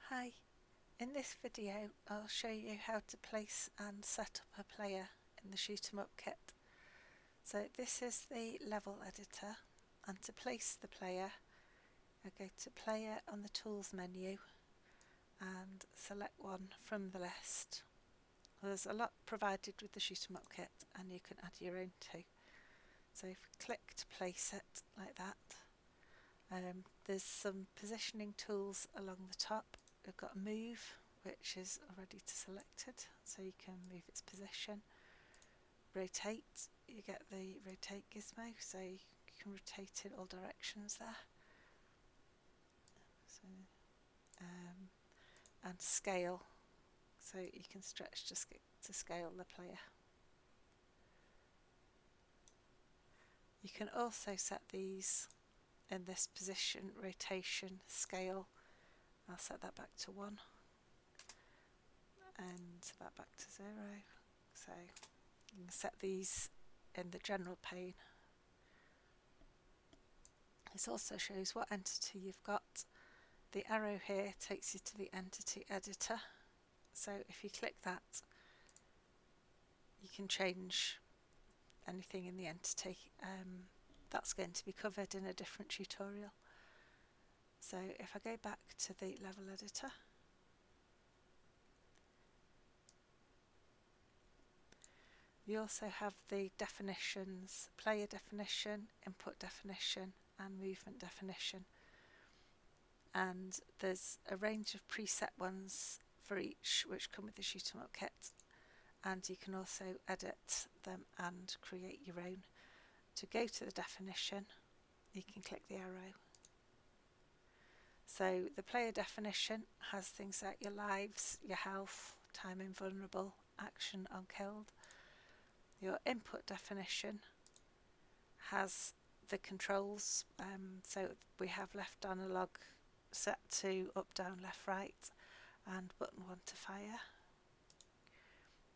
Hi, in this video I'll show you how to place and set up a player in the Shoot 'em Up kit. So this is the level editor, and to place the player I go to Player on the Tools menu and select one from the list. There's a lot provided with the Shoot 'em Up kit and you can add your own too. So if you click to place it like that, there's some positioning tools along the top. We've got Move, which is already selected, so you can move its position. Rotate, you get the rotate gizmo, so you can rotate in all directions there. So, and scale, so you can stretch to scale the player. You can also set these in this position, rotation, scale. I'll set that back to 1 and that back to 0. So you can set these in the general pane. This also shows what entity you've got. The arrow here takes you to the entity editor. So if you click that, you can change anything in the entity. That's going to be covered in a different tutorial. So if I go back to the level editor, you also have the definitions: player definition, input definition and movement definition. And there's a range of preset ones for each which come with the Shoot 'em Up kit, and you can also edit them and create your own. To go to the definition, you can click the arrow. So the player definition has things like your lives, your health, time invulnerable, action unkilled. Your input definition has the controls, so we have left analog set to up, down, left, right, and button 1 to fire.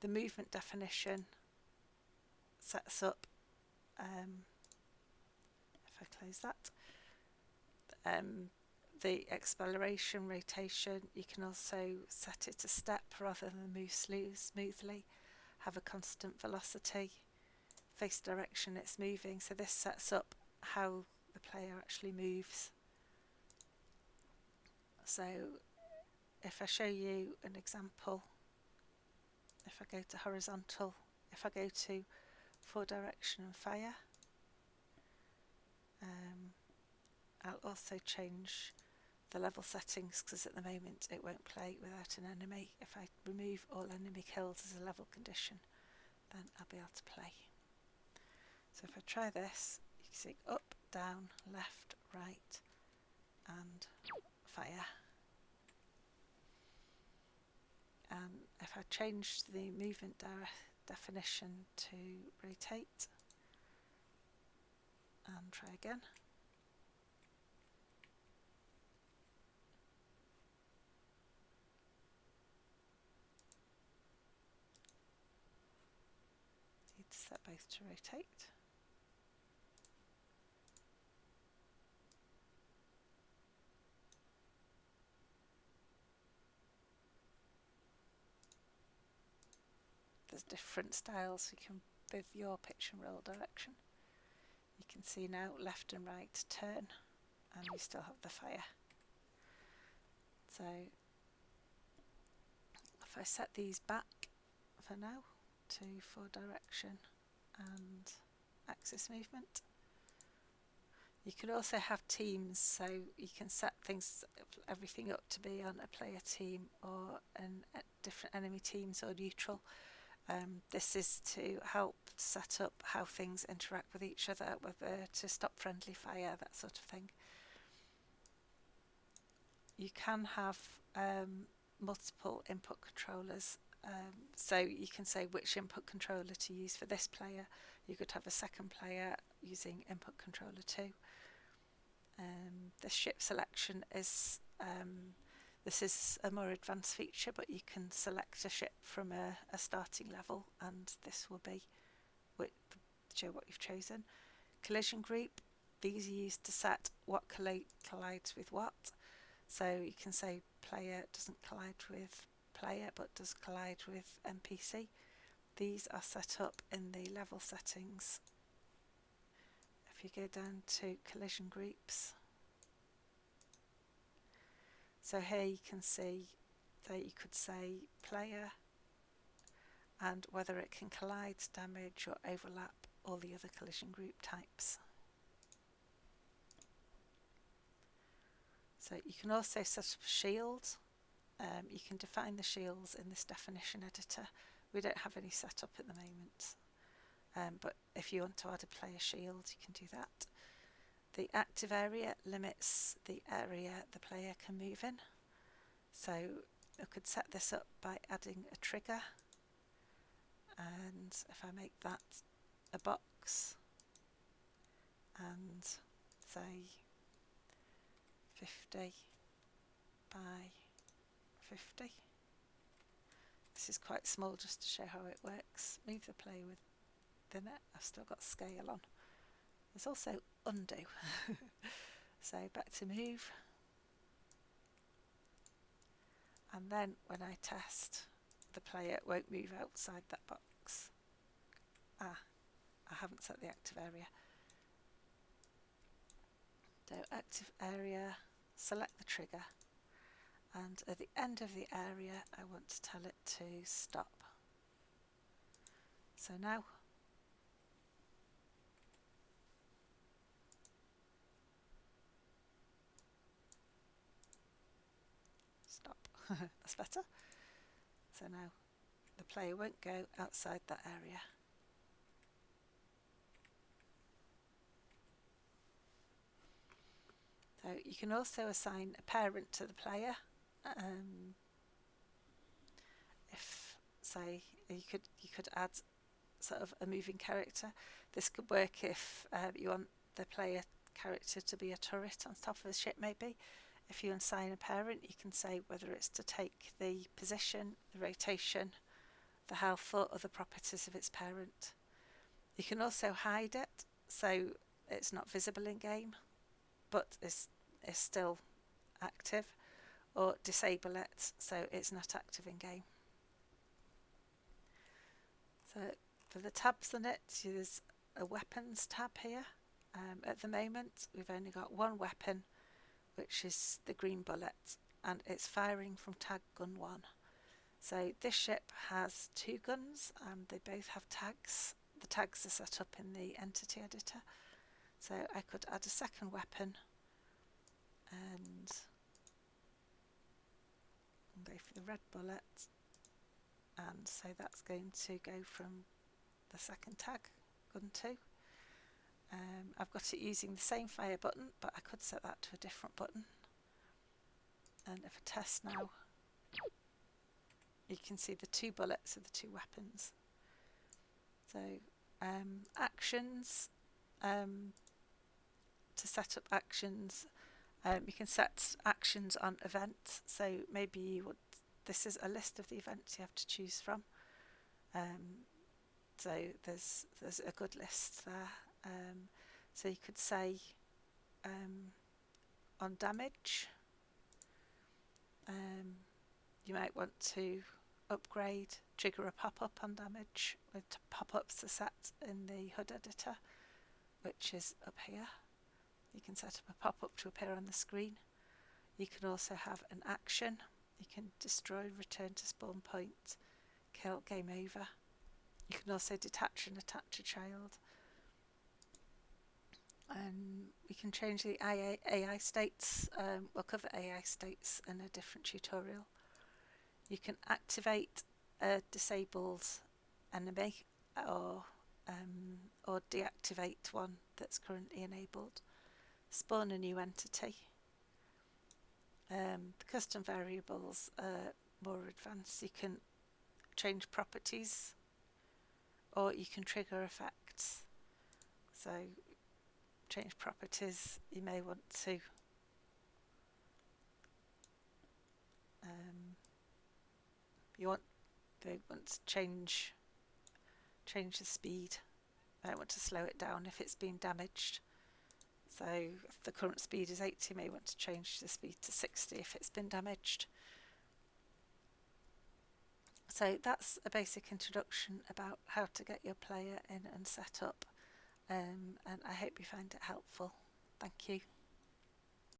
The movement definition sets up, if I close that, the acceleration, rotation. You can also set it to step rather than move smoothly, have a constant velocity, face direction it's moving. So this sets up how the player actually moves. So if I show you an example, if I go to horizontal, if I go to forward direction and fire, I'll also change the level settings, because at the moment it won't play without an enemy. If I remove all enemy kills as a level condition, then I'll be able to play. So if I try this, you can see up, down, left, right and fire. And if I change the movement definition to rotate and try again, need to set both to rotate. There's different styles you can with your pitch and roll direction. You can see now left and right turn, and you still have the fire. So if I set these back for now to forward direction and axis movement. You can also have teams, so you can set everything up to be on a player team or different enemy teams or neutral. This is to help set up how things interact with each other, whether to stop friendly fire, that sort of thing. You can have multiple input controllers, so you can say which input controller to use for this player. You could have a second player using input controller 2. The ship selection is this is a more advanced feature, but you can select a ship from a starting level, and this will be show what you've chosen. Collision group, these are used to set what collides with what. So you can say player doesn't collide with player but does collide with NPC. These are set up in the level settings. If you go down to collision groups, so here you can see that you could say player and whether it can collide, damage or overlap all the other collision group types. So you can also set up a shield. You can define the shields in this definition editor. We don't have any set up at the moment, but if you want to add a player shield, you can do that. The active area limits the area the player can move in. So I could set this up by adding a trigger, and if I make that a box and say 50 by 50. This is quite small just to show how it works. Move the player within it. I've still got scale on. There's also undo. So back to move. And then when I test, the player won't move outside that box. I haven't set the active area. So active area, select the trigger, and at the end of the area I want to tell it to stop. So now stop. That's better. So now the player won't go outside that area. So you can also assign a parent to the player. If say you could add sort of a moving character. This could work if you want the player character to be a turret on top of a ship maybe. If you assign a parent, you can say whether it's to take the position, the rotation, the health or other properties of its parent. You can also hide it so it's not visible in game but is still active, or disable it so it's not active in game. So for the tabs on it, there's a weapons tab here. At the moment we've only got one weapon, which is the green bullet, and it's firing from tag gun 1. So this ship has 2 guns and they both have tags. The tags are set up in the entity editor. So I could add a second weapon and go for the red bullet, and so that's going to go from the second tag, gun 2. I've got it using the same fire button, but I could set that to a different button. And if I test now, you can see the 2 bullets of the 2 weapons. So actions, to set up actions, you can set actions on event. So maybe you would, this is a list of the events you have to choose from. So there's a good list there. So you could say on damage, you might want to upgrade, trigger a pop-up on damage, with pop-ups are set in the HUD editor, which is up here. You can set up a pop-up to appear on the screen. You can also have an action. You can destroy, return to spawn point, kill, game over. You can also detach and attach a child. We can change the AI states. We'll cover AI states in a different tutorial. You can activate a disabled enemy or deactivate one that's currently enabled. Spawn a new entity. The custom variables are more advanced. You can change properties or you can trigger effects. So change properties, you may want to change the speed. I want to slow it down if it's been damaged. So if the current speed is 80, you may want to change the speed to 60 if it's been damaged. So that's a basic introduction about how to get your player in and set up, and I hope you find it helpful. Thank you.